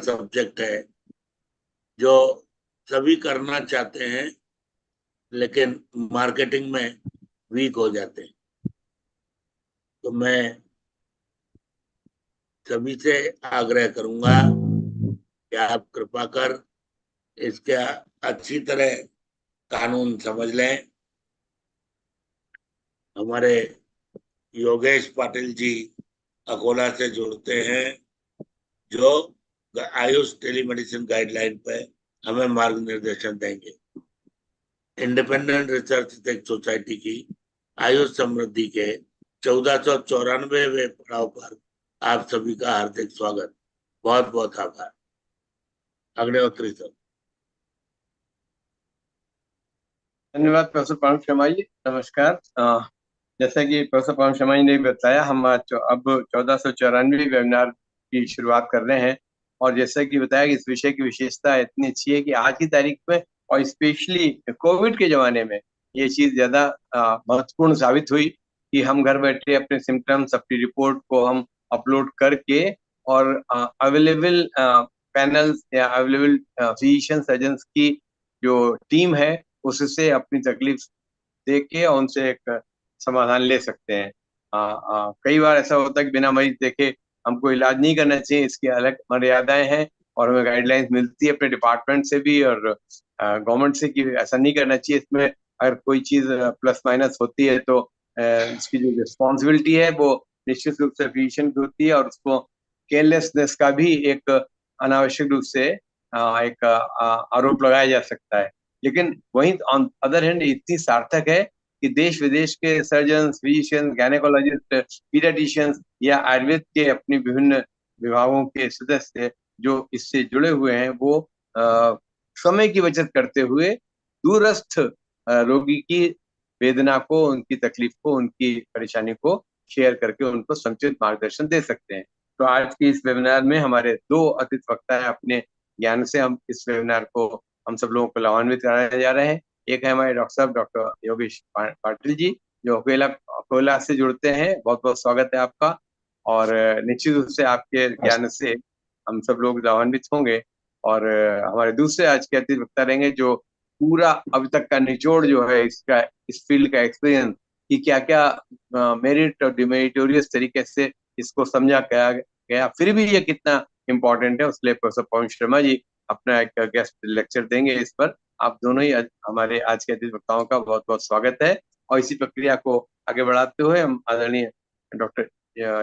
Subject है जो सभी करना चाहते हैं लेकिन मार्केटिंग में वीक हो जाते हैं। तो मैं सभी से आग्रह करूंगा कि आप कृपा कर इसका अच्छी तरह कानून समझ लें। हमारे योगेश पाटिल जी अकोला से जुड़ते हैं, जो आयुष टेलीमेडिसिन गाइडलाइन पे हमें मार्गनिर्देशन देंगे। इंडिपेंडेंट रिसर्च सोसाइटी की आयुष समृद्धि के 1494वें पड़ाव पर आप सभी का हार्दिक स्वागत। बहुत बहुत आभार। अग्निहोत्री सर। धन्यवाद प्रोफेसर पावन शर्मा जी। नमस्कार। जैसा कि प्रोफेसर पावन शर्मा जी ने बताया, हम आज अब 1494 वेबिनार की शुरुआत कर रहे हैं। और जैसा कि बताया कि इस विषय की विशेषता इतनी अच्छी है कि आज की तारीख में और स्पेशली कोविड के जमाने में ये चीज ज्यादा महत्वपूर्ण साबित हुई कि हम घर बैठे अपने सिम्टम्स, अपनी रिपोर्ट को हम अपलोड करके और अवेलेबल पैनल्स या अवेलेबल फिजिशियन सर्जन्स की जो टीम है उससे अपनी तकलीफ देख के और उनसे एक समाधान ले सकते हैं। कई बार ऐसा होता है कि बिना मरीज देखे हमको इलाज नहीं करना चाहिए, इसकी अलग मर्यादाएं हैं और हमें गाइडलाइंस मिलती है अपने डिपार्टमेंट से भी और गवर्नमेंट से कि ऐसा नहीं करना चाहिए। इसमें अगर कोई चीज प्लस माइनस होती है तो इसकी जो रिस्पॉन्सिबिलिटी है वो निश्चित रूप से फिजिशियन की होती है और उसको केयरलेसनेस का भी एक अनावश्यक रूप से एक आरोप लगाया जा सकता है। लेकिन वहीं ऑन अदर हैंड इतनी सार्थक है कि देश विदेश के सर्जन, फिजिशियन, गायनेकोलॉजिस्ट, पीडियाट्रिशियंस या आयुर्वेद के अपनी विभिन्न विभागों के सदस्य जो इससे जुड़े हुए हैं वो समय की बचत करते हुए दूरस्थ रोगी की वेदना को, उनकी तकलीफ को, उनकी परेशानी को शेयर करके उनको समुचित मार्गदर्शन दे सकते हैं। तो आज की इस वेबिनार में हमारे दो अतिथि वक्ता है, अपने ज्ञान से हम इस वेबिनार को हम सब लोगों को लाभान्वित कराने जा रहे हैं। एक है हमारे डॉक्टर साहब, डॉक्टर योगेश पाटिल जी, जो अकोला से जुड़ते हैं। बहुत बहुत स्वागत है आपका। और निश्चित रूप से आपके ज्ञान से हम सब लोग लाभान्वित होंगे। और हमारे दूसरे आज के अतिथि वक्ता रहेंगे जो पूरा अब तक का निचोड़ जो है इसका, इस फील्ड का एक्सपीरियंस कि क्या क्या मेरिट और डिमेरिटोरियस तरीके से इसको समझा गया, फिर भी ये कितना इम्पोर्टेंट है, उसके लिए प्रोफेसर पवन शर्मा जी अपना एक गेस्ट लेक्चर देंगे इस पर। आप दोनों ही हमारे आज के अतिथि वक्ताओं का बहुत बहुत स्वागत है। और इसी प्रक्रिया को आगे बढ़ाते हुए हम आदरणीय डॉक्टर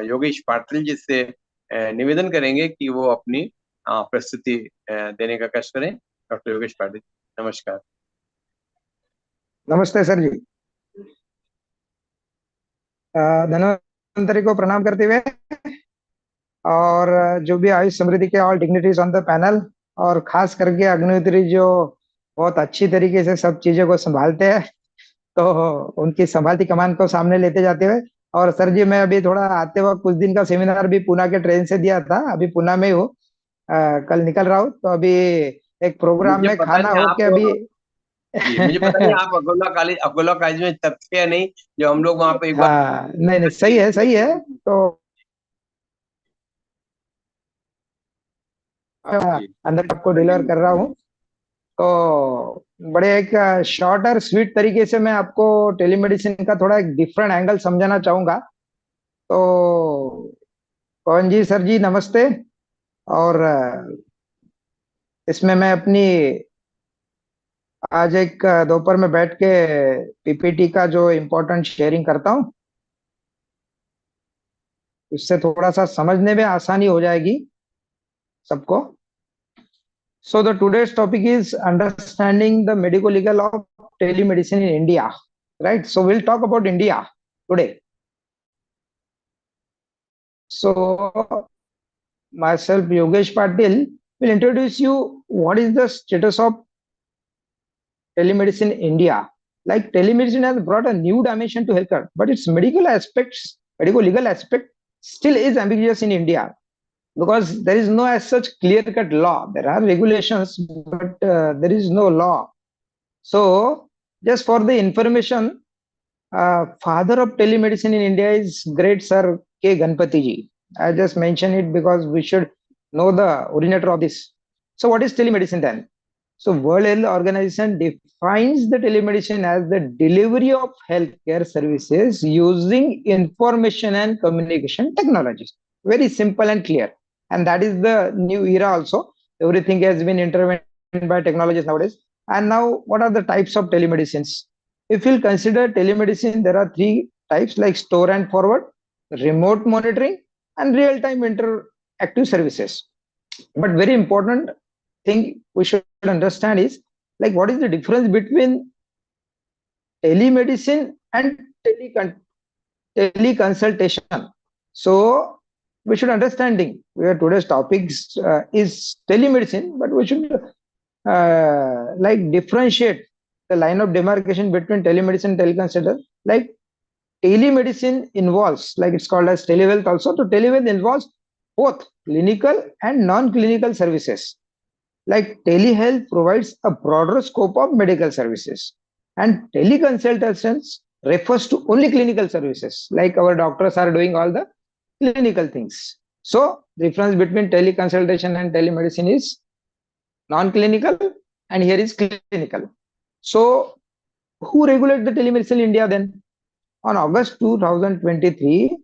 योगेश पाटिल जी से निवेदन करेंगे कि वो अपनी प्रस्तुति देने का कष्ट करें। डॉक्टर योगेश पाटिल, नमस्कार। नमस्ते सर जी। धन्वंतरि को प्रणाम करते हुए और जो भी आयुष समृद्धि के all dignities on the panel और खास करके अग्निहोत्री जो बहुत अच्छी तरीके से सब चीजों को संभालते हैं, तो उनकी संभालती कमान को सामने लेते जाते हुए। और सर जी, मैं अभी थोड़ा आते वक्त कुछ दिन का सेमिनार भी पुणे के ट्रेन से दिया था, अभी पुणे में हूँ, कल निकल रहा हूँ। तो अभी एक प्रोग्राम में खाना हो के अभी मुझे पता नहीं आप अकोला कॉलेज में तब थे या नहीं, जो हम लोग वहाँ पे एक बार। हाँ, नहीं सही है, सही है। तो अंदर आपको डिलीवर कर रहा हूँ। तो बड़े एक शॉर्ट और स्वीट तरीके से मैं आपको टेलीमेडिसिन का थोड़ा एक डिफरेंट एंगल समझाना चाहूंगा। तो पवन जी, सर जी, नमस्ते। और इसमें मैं अपनी आज एक दोपहर में बैठ के पीपीटी का जो इम्पोर्टेंट शेयरिंग करता हूँ, इससे थोड़ा सा समझने में आसानी हो जाएगी सबको। So the today's topic is understanding the medical legal of telemedicine in India, right? So we'll talk about India today. So myself, Yogesh Patil, will introduce you what is the status of telemedicine in India. Like telemedicine has brought a new dimension to healthcare, but its medical legal aspect still is ambiguous in India, because there is no as such clear-cut law. There are regulations, but there is no law. So just for the information, father of telemedicine in India is great Sir K. Ganpati ji. I just mention it because we should know the originator of this. So what is telemedicine then? So World Health Organization defines the telemedicine as the delivery of healthcare services using information and communication technologies. Very simple and clear. And that is the new era also. Everything has been intervened by technologies nowadays. And now, what are the types of telemedicines? If you'll consider telemedicine, there are three types like store and forward, remote monitoring, and real-time interactive services. But very important thing we should understand is like what is the difference between telemedicine and teleconsultation. So we should understanding where today's topics is telemedicine, but we should like differentiate the line of demarcation between telemedicine and teleconsultation. Like telemedicine involves, like it's called as telehealth also. So telehealth involves both clinical and non-clinical services. Like telehealth provides a broader scope of medical services, and teleconsultations refers to only clinical services. Like our doctors are doing all the clinical things. So the difference between teleconsultation and telemedicine is non-clinical, and here is clinical. So who regulates the telemedicine in India then? On August 2023,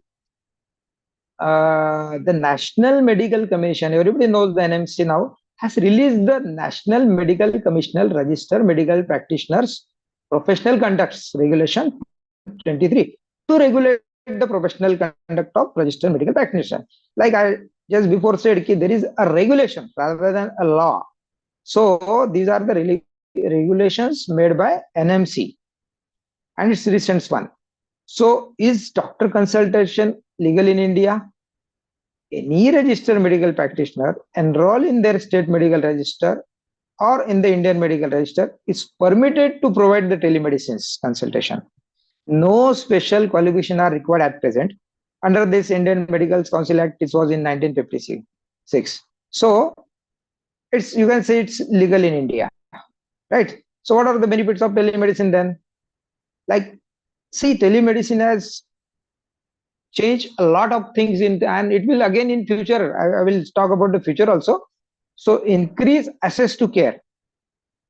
the National Medical Commission, everybody knows the NMC now, has released the National Medical Commissioner Register Medical Practitioners Professional Conducts Regulation 23 to regulate the professional conduct of registered medical practitioner. Like I just before said, there is a regulation rather than a law. So these are the regulations made by NMC, and it's recent one. So is doctor consultation legal in India? Any registered medical practitioner enroll in their state medical register or in the Indian medical register is permitted to provide the telemedicine consultation. No special qualification are required at present. Under this Indian Medical Council Act, it was in 1956. So it's, you can say it's legal in India, right? So what are the benefits of telemedicine then? Like, see, telemedicine has changed a lot of things in, and it will again in future. I will talk about the future also. So increase access to care.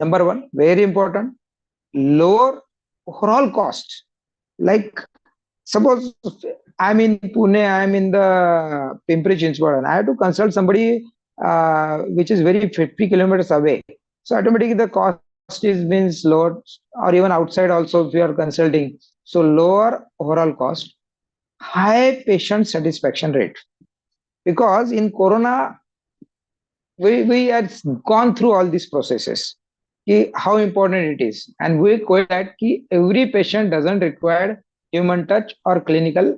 Number one, very important. Lower overall cost. Like suppose I'm in Pune, I'm in the Pimpri Chinchwad, and I have to consult somebody which is very 50 kilometers away. So automatically the cost is means lower, or even outside also if you are consulting. So lower overall cost, high patient satisfaction rate. Because in Corona, we had gone through all these processes, how important it is. And we quote that every patient doesn't require human touch or clinical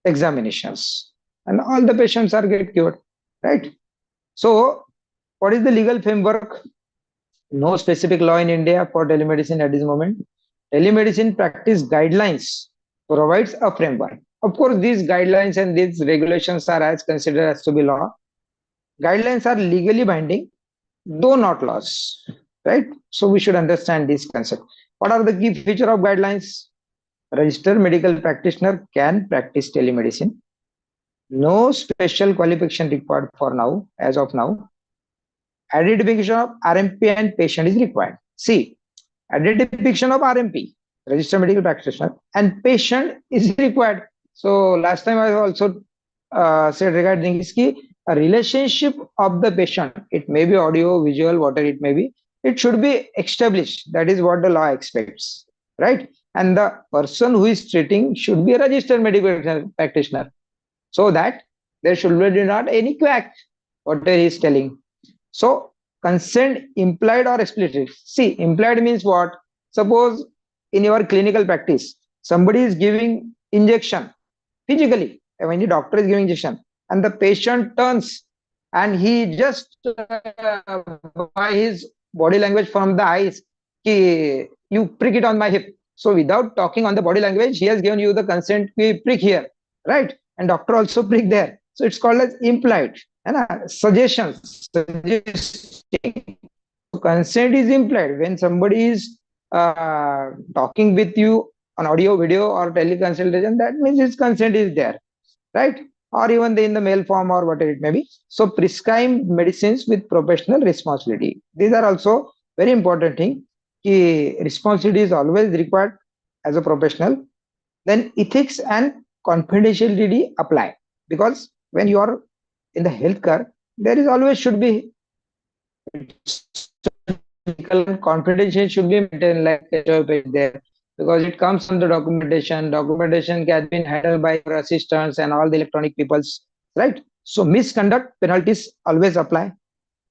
examinations. And all the patients are get cured, right? So what is the legal framework? No specific law in India for telemedicine at this moment. Telemedicine practice guidelines provides a framework. Of course, these guidelines and these regulations are as considered as to be law. Guidelines are legally binding, though not laws, right? So we should understand this concept. What are the key features of guidelines? Registered medical practitioner can practice telemedicine. No special qualification required for now, as of now. Identification of RMP and patient is required. See, identification of RMP, registered medical practitioner, and patient is required. So last time I also said regarding this a relationship of the patient, it may be audio, visual, whatever it may be, it should be established. That is what the law expects, right? And the person who is treating should be a registered medical practitioner, so that there should be not any quack, whatever he is telling. So consent implied or explicit. See, implied means what? Suppose in your clinical practice, somebody is giving injection physically, when the doctor is giving injection, and the patient turns and he just by his body language from the eyes, you prick it on my hip. So without talking on the body language, he has given you the consent, prick here, right? And doctor also prick there. So it's called as implied. And suggestions, suggesting. Consent is implied when somebody is talking with you on audio, video, or teleconsultation. That means his consent is there, right? or even in the mail form or whatever it may be. So prescribe medicines with professional responsibility. These are also very important thing. Responsibility is always required as a professional. Then ethics and confidentiality apply, because when you are in the healthcare, there is always should be and confidential should be maintained like there, because it comes from the documentation. Documentation has been handled by your assistants and all the electronic peoples, right? So misconduct penalties always apply.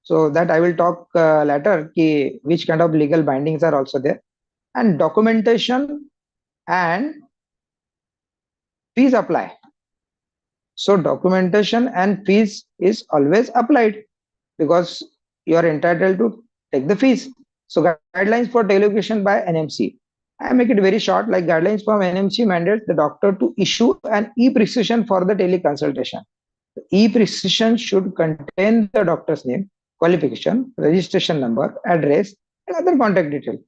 So that I will talk later which kind of legal bindings are also there. And documentation and fees apply. So documentation and fees is always applied, because you are entitled to take the fees. So guidelines for telelocation by NMC. I make it very short, like guidelines from NMC mandates the doctor to issue an e-prescription for the teleconsultation. The e-prescription should contain the doctor's name, qualification, registration number, address, and other contact details.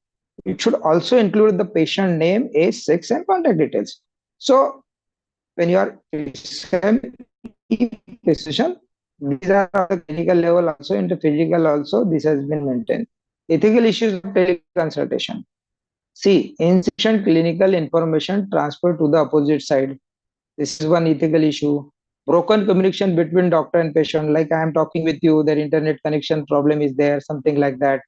It should also include the patient name, age, sex, and contact details. So when you are e-prescription, these are at the clinical level also, into physical also, this has been maintained. Ethical issues of teleconsultation. See, insufficient clinical information transferred to the opposite side. This is one ethical issue. Broken communication between doctor and patient, like I am talking with you, their internet connection problem is there, something like that.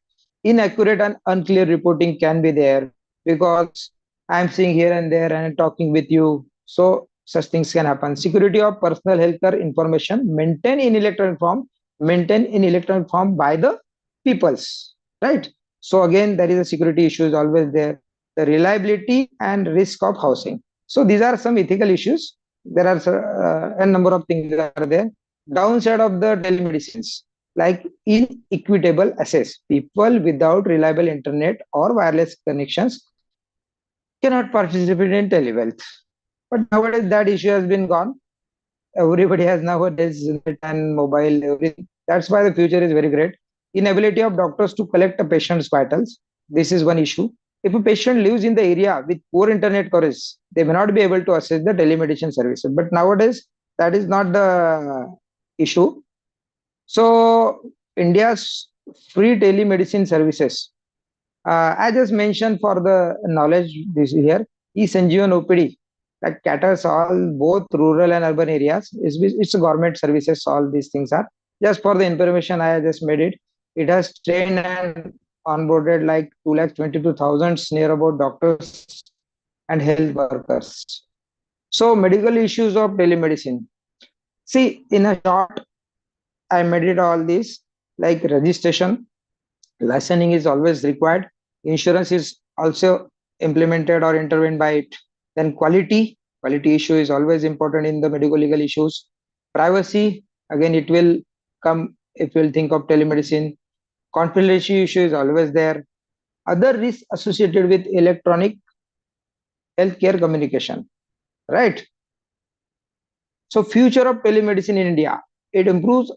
Inaccurate and unclear reporting can be there, because I am seeing here and there and talking with you. So such things can happen. Security of personal healthcare information maintained in electronic form by the peoples, right? So again, there is a security issue is always there. The reliability and risk of housing. So these are some ethical issues. There are a number of things that are there. Downside of the telemedicines, like inequitable access. People without reliable internet or wireless connections cannot participate in telehealth. But nowadays that issue has been gone. Everybody has nowadays net and mobile, everything. That's why the future is very great. Inability of doctors to collect a patient's vitals. This is one issue. If a patient lives in the area with poor internet coverage, they may not be able to access the telemedicine services. But nowadays, that is not the issue. So India's free telemedicine services, I just mentioned for the knowledge this here, e-Sanjeevan OPD, that caters all both rural and urban areas. It's a government services, all these things are. Just for the information, I just made it. It has trained and onboarded like 222,000 near about doctors and health workers. So medical issues of telemedicine. See, in a short, I made it all this, like registration, licensing is always required. Insurance is also implemented or intervened by it. Then quality issue is always important in the medical legal issues. Privacy, again, it will come if you'll think of telemedicine. Confidentiality issue is always there. Other risks associated with electronic healthcare communication, right? So future of telemedicine in India, it improves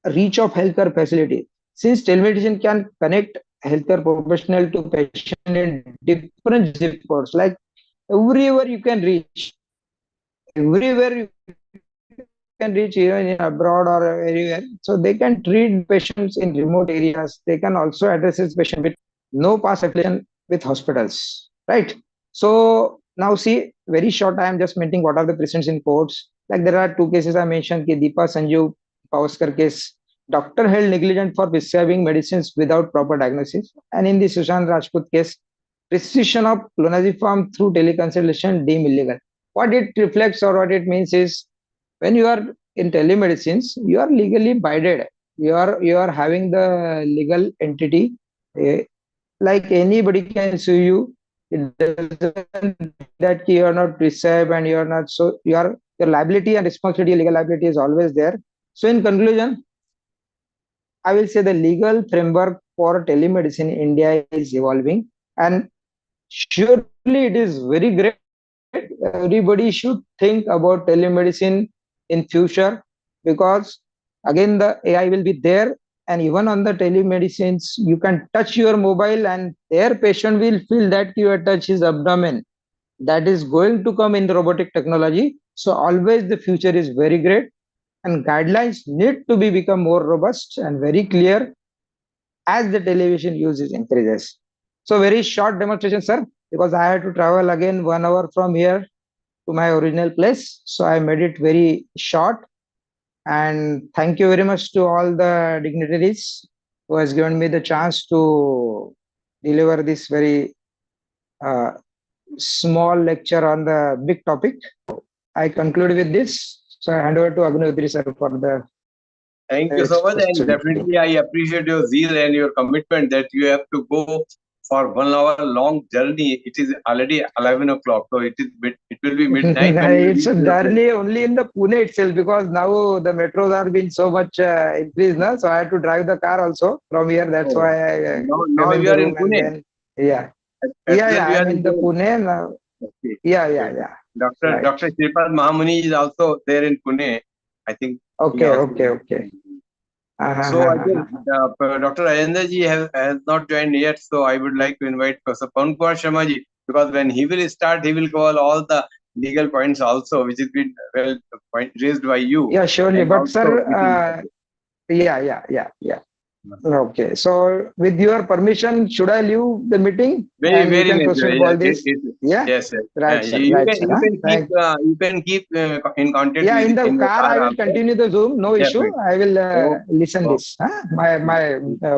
reach of healthcare facility. Since telemedicine can connect healthcare professional to patient in different zip codes, like everywhere you can reach, everywhere you can reach, even in abroad or anywhere. So they can treat patients in remote areas. They can also address this patient with no past affiliation with hospitals, right? So now see, very short, I am just mentioning what are the precedents in courts. Like there are two cases I mentioned, Deepa Sanjeev Pavaskar case. Doctor held negligent for prescribing medicines without proper diagnosis. And in the Sushant Rajput case, prescription of clonazepam through teleconsultation deemed illegal. What it reflects or what it means is, when you are in telemedicines, you are legally binded. You are having the legal entity. Like anybody can sue you. It doesn't that you are not prescribed and you are not, so your liability and responsibility, legal liability is always there. So in conclusion, I will say the legal framework for telemedicine in India is evolving, and surely it is very great. Everybody should think about telemedicine in future, because again the AI will be there, and even on the telemedicines you can touch your mobile and their patient will feel that you touch his abdomen. That is going to come in the robotic technology. So always the future is very great. and guidelines need to be become more robust and very clear as the television usage increases. So very short demonstration, sir, because I had to travel again 1 hour from here to my original place. So I made it very short. And thank you very much to all the dignitaries who has given me the chance to deliver this very uh, small lecture on the big topic. I conclude with this. So I hand over to Agnihotri sir for the Thank you so next much, and possibility. definitely I appreciate your zeal and your commitment that you have to go for 1 hour long journey. It is already 11 o'clock, so it will be midnight when you It's reach a your place. journey only in the Pune itself because now the metros are being so much increased now. So I had to drive the car also from here. That's Oh, why I now came in you the are in room and Pune. then yeah, At yeah, present yeah. you are I'm in in the Pune. Pune now. Okay. Yeah, Okay. yeah, yeah. Right. Dr. Shripad Mahamuni is also there in Pune. I think he Okay, also. okay, okay. So I guess Dr. Ayanda ji has not joined yet. So I would like to invite Professor Pawan Kumar Sharma ji, because when he will start, he will cover all the legal points also, which has been well raised by you. Yeah, surely. And But also sir, it is yeah, yeah, yeah, yeah. Okay. So with your permission, should I leave the meeting very, and you very can proceed natural. with all this? Yeah. Yes, yes. Right, sir. You Right, can sir. Huh? Thank. you can keep in contact Yeah, with in the in your car car I will also. continue the Zoom. No issue. Definitely. I will Oh, listen oh. this. Huh? My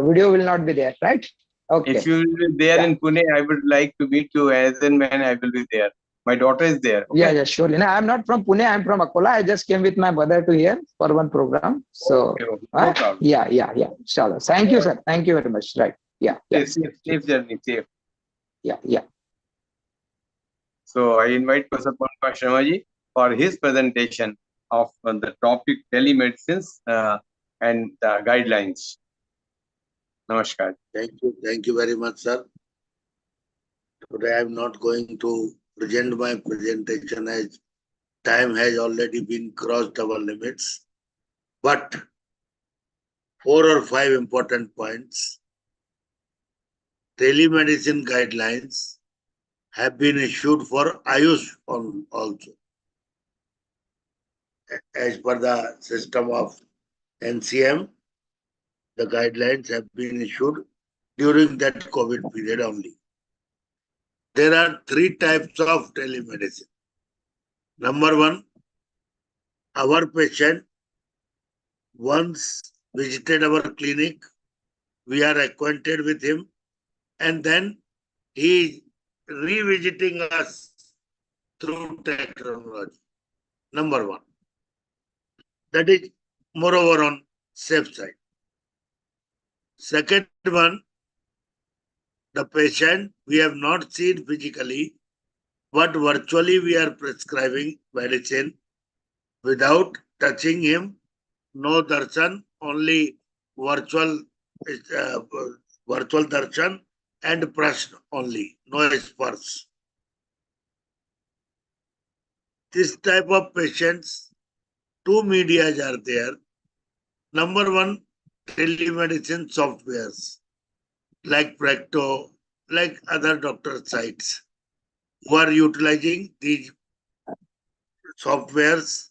video will not be there. Right. If Okay. you will be there Yeah. in Pune, I would like to meet you as and when I will be there. My daughter is there. Yeah, Okay. yeah, surely. No, I'm not from Pune. I'm from Akola. I just came with my mother to here for one program. So, Okay, okay. No problem. yeah, yeah, yeah. Sure. Thank you, sir. Thank you very much. Right. Yeah, yeah, Safe journey, safe. yeah, yeah. So I invite Professor Pankaj Sharma for his presentation of the topic telemedicines and guidelines. Namaskar. Thank you very much, sir. Today I'm not going to present my presentation as time has already been crossed our limits, but 4 or 5 important points. Telemedicine guidelines have been issued for AYUSH also, as per the system of NCM. The guidelines have been issued during that COVID period only. There are 3 types of telemedicine. Number 1, our patient once visited our clinic, we are acquainted with him, and then he is revisiting us through technology. Number 1. That is moreover on safe side. Second one, the patient we have not seen physically, but virtually we are prescribing medicine without touching him. No darshan, only virtual uh, virtual darshan and prashna only, no sparsh. This type of patients, 2 medias are there. Number 1, telemedicine softwares like Practo, like other doctor sites who are utilizing these softwares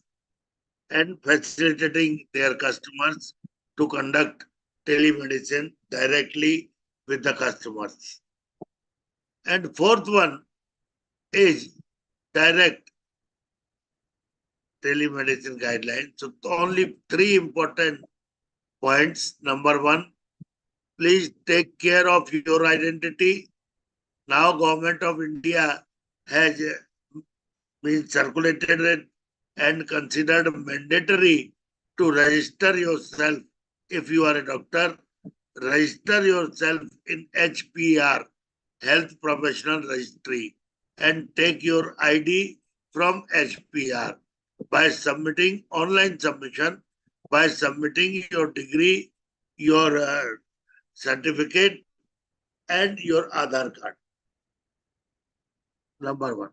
and facilitating their customers to conduct telemedicine directly with the customers. And fourth one is direct telemedicine guidelines. So only 3 important points. Number 1, please take care of your identity. Now Government of India has been circulated it and considered mandatory to register yourself. If you are a doctor, register yourself in HPR, Health Professional Registry, and take your ID from HPR by submitting online submission, by submitting your degree, your certificate, and your Aadhaar card. Number 1.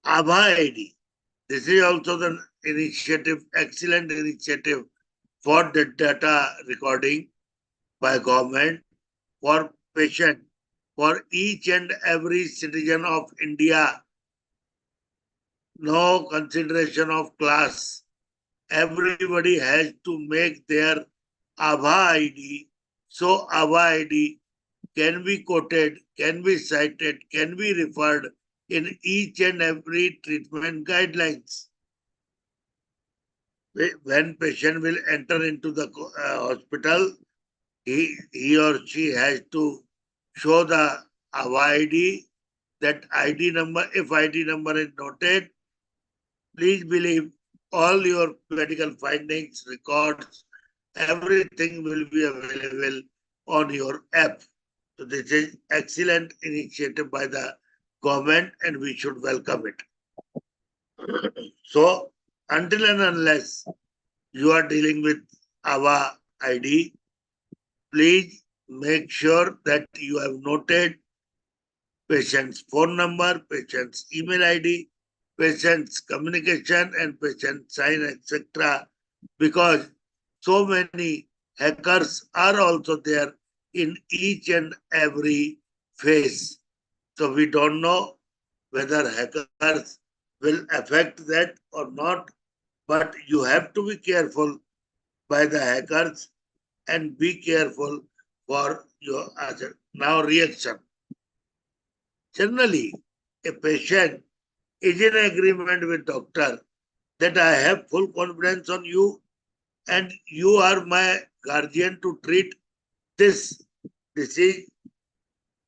Abha ID. This is also the initiative, excellent initiative for the data recording by government for patient, for each and every citizen of India. No consideration of class, everybody has to make their ABHA ID. So ABHA ID can be quoted, can be cited, can be referred in each and every treatment guidelines. When patient will enter into the hospital, he or she has to show the ID. That ID number, if ID number is noted, please believe all your medical findings, records, everything will be available on your app. So this is excellent initiative by the government and we should welcome it. So until and unless you are dealing with our ID, please make sure that you have noted patient's phone number, patient's email ID, patient's communication and patient sign, etc. Because so many hackers are also there in each and every phase. So we don't know whether hackers will affect that or not, but you have to be careful by the hackers and be careful for your other. Now reaction. Generally, a patient is in agreement with doctor that I have full confidence on you and you are my guardian to treat this disease,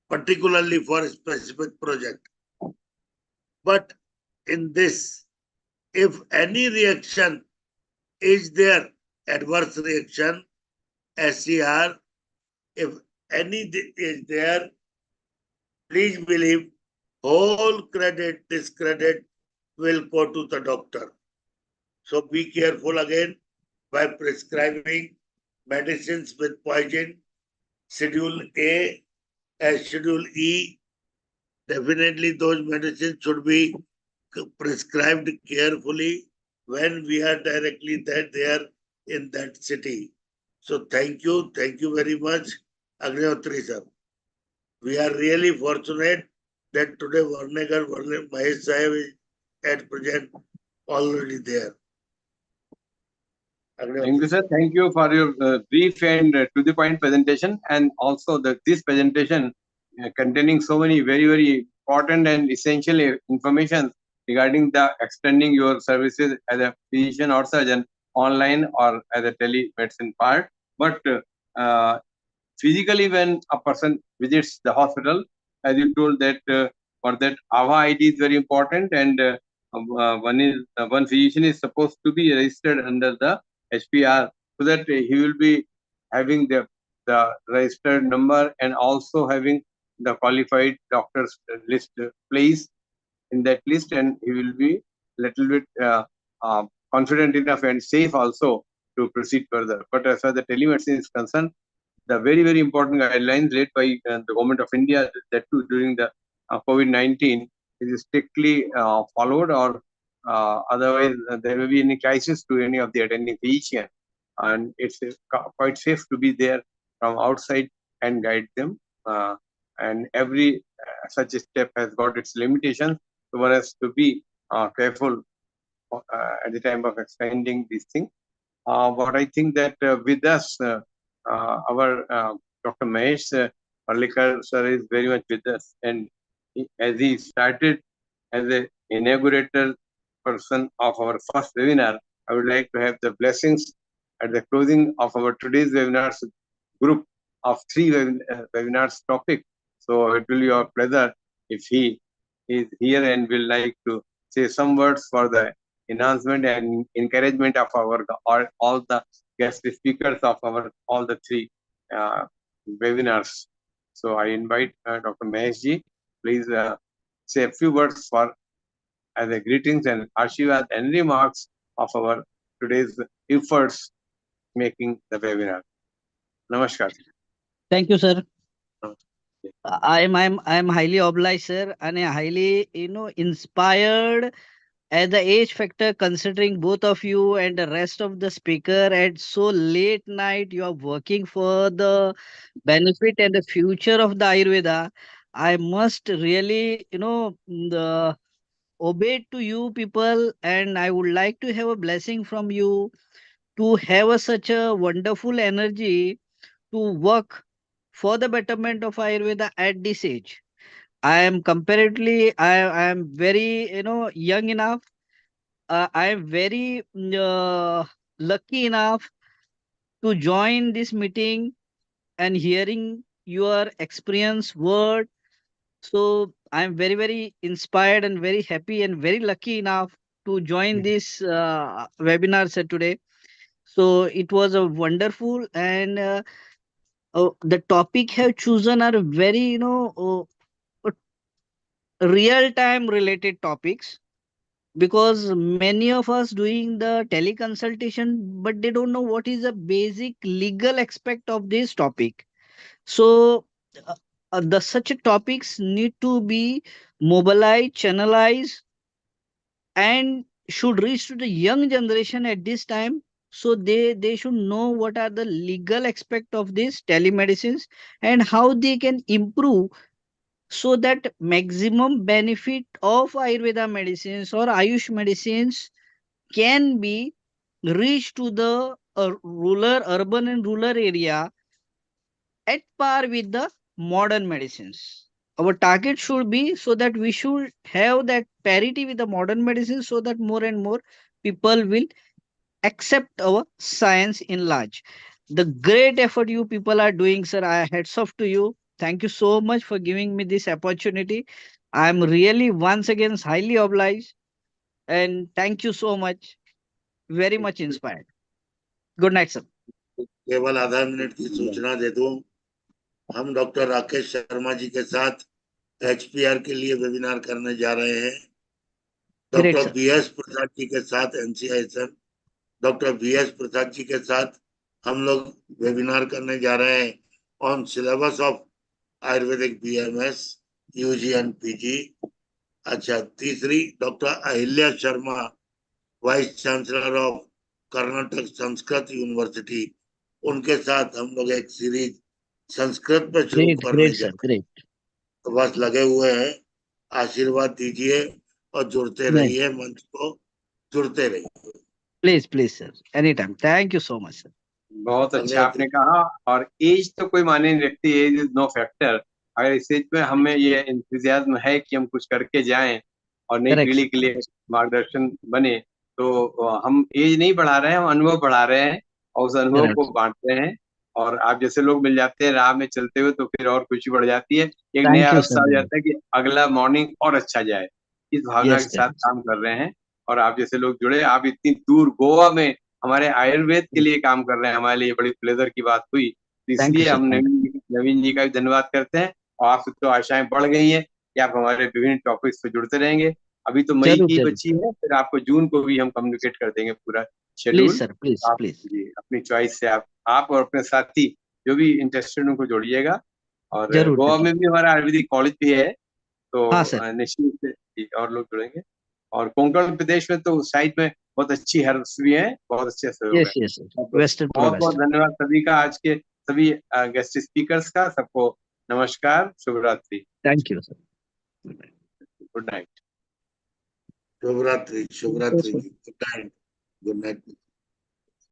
particularly for a specific project. But in this, if any reaction is there, adverse reaction, SCR, if any is there, please believe whole credit, discredit will go to the doctor. So be careful again by prescribing medicines with poison, Schedule A and Schedule E. Definitely those medicines should be prescribed carefully when we are directly there in that city. So thank you very much, Agnihotri sir. We are really fortunate that today Varnegar Mahesh Sahib is at present already there. Thank you, sir. Thank you for your brief and to the point presentation, and also this presentation containing so many very important and essential information regarding the extending your services as a physician or surgeon online or as a telemedicine part. But physically, when a person visits the hospital, as you told that for that AVA ID is very important, and one physician is supposed to be registered under the HPR, so that he will be having the registered number and also having the qualified doctors list placed in that list, and he will be little bit confident enough and safe also to proceed further. But as far as the telemedicine is concerned, the very important guidelines laid by the government of India, that too during the COVID-19, is strictly followed, or otherwise there may be any crisis to any of the attending physician, and it's quite safe to be there from outside and guide them. And every such a step has got its limitations, so one has to be careful at the time of extending these things. What I think that with us, our Dr. Mahesh Parlikar sir is very much with us, and as he started as an inaugurator person of our first webinar, I would like to have the blessings at the closing of our today's webinars group of 3 webinars topic. So it will be our pleasure if he is here and will like to say some words for the enhancement and encouragement of our all the guest speakers of our all the 3 webinars. So I invite Dr. Mahesh ji, please say a few words for as a greetings and ashirwad and remarks of our today's efforts making the webinar. Namaskar. Thank you, sir. I'm highly obliged, sir, and highly inspired at the age factor, considering both of you and the rest of the speaker at so late night you are working for the benefit and the future of the Ayurveda. I must really obey to you people, and I would like to have a blessing from you to have such a wonderful energy to work for the betterment of Ayurveda at this age. I am comparatively, I am very, young enough. I am very lucky enough to join this meeting and hearing your experience word. So I'm very, very inspired and very happy and very lucky enough to join this webinar sir today. So it was a wonderful, and the topic have chosen are very, real time related topics, because many of us doing the teleconsultation, but they don't know what is the basic legal aspect of this topic. So uh, the such topics need to be mobilized, channelized, and should reach to the young generation at this time, so they should know what are the legal aspect of this telemedicines and how they can improve, so that maximum benefit of Ayurveda medicines or Ayush medicines can be reached to the rural, urban and rural area at par with the modern medicines. Our target should be so that we should have that parity with the modern medicines, so that more and more people will accept our science in large. The great effort you people are doing, sir. I hats off to you. Thank you so much for giving me this opportunity. I'm really once again highly obliged, and thank you so much. Very much inspired. Good night, sir. केवल आधा minute की सूचना दे दूं, हम doctor Rakesh Sharma ji के साथ HPR के लिए वेबिनार करने जा रहे हैं। Great, doctor sir. BS Prasad ji के साथ NCISM, doctor BS Prasad ji के साथ हम लोग वेबिनार करने जा रहे हैं on syllabus of Ayurvedic BMS, UG and PG। अच्छा, तीसरी doctor Ahilya Sharma, vice chancellor of Karnataka Sanskrit university, उनके साथ हम लोग एक सीरीज संस्कृत पे शुरू Great, करने great, जा sir. रहे हैं। Great. तो बस लगे हुए हैं, आशीर्वाद दीजिए और जुड़ते Yes. रहिए, मंच को जुड़ते रहिए। Please, sir. Anytime. Thank you so much, sir. बहुत अच्छा आपने कहा। और एज तो कोई माने नहीं रखती, एज इज नो फैक्टर। अगर इस एज में हमें ये इंतजाम है कि हम कुछ करके जाएं और नई Correct, पीढ़ी sir. के लिए मार्गदर्शन बने, तो हम एज नहीं बढ़ा रहे हैं, हम अनुभव बढ़ा रहे हैं और उस अनुभव Correct. को बांट रहे हैं। और आप जैसे लोग मिल जाते हैं राह में चलते हुए, तो फिर और खुशी बढ़ जाती है, एक Thank नया you, sir. उत्साह आ जाता है कि अगला मॉर्निंग और अच्छा जाए। इस भावना Yes, के sir. साथ काम कर रहे हैं। और आप जैसे लोग जुड़े, आप इतनी दूर गोवा में हमारे आयुर्वेद के लिए काम कर रहे हैं, हमारे लिए बड़ी प्लेजर की बात हुई। तो Thank you, इसलिए sir. हम नवीन जी का भी धन्यवाद करते हैं। और आपसे तो आशाएं बढ़ गई हैं कि आप हमारे विभिन्न टॉपिक्स पे जुड़ते रहेंगे। अभी तो मई जरूर, की जरूर, बची sir. है, फिर आपको जून को भी हम कम्युनिकेट कर देंगे पूरा Please, शेड्यूल। sir. Please, आप please. जी अपनी चॉइस से आप और अपने साथी जो भी इंटरेस्टेड उनको जोड़िएगा। और जरूर, गोवा जरूर. में भी हमारा आयुर्वेदिक कॉलेज भी है, हाँ, तो sir. निश्चित से जी, और लोग जुड़ेंगे। और कोंकण प्रदेश में तो साइड में बहुत अच्छी हर्ब्स भी हैं, बहुत अच्छे सहयोग है। Yes, yes, sir. बहुत Western बहुत progress. बहुत धन्यवाद सभी का, आज के सभी गेस्ट स्पीकर्स का। सबको नमस्कार, शुभ रात्रि, Thank you, sir. Good night. शुभ रात्रि, शुभ रात्रि जी, गुड नाइट, गुड नाइट।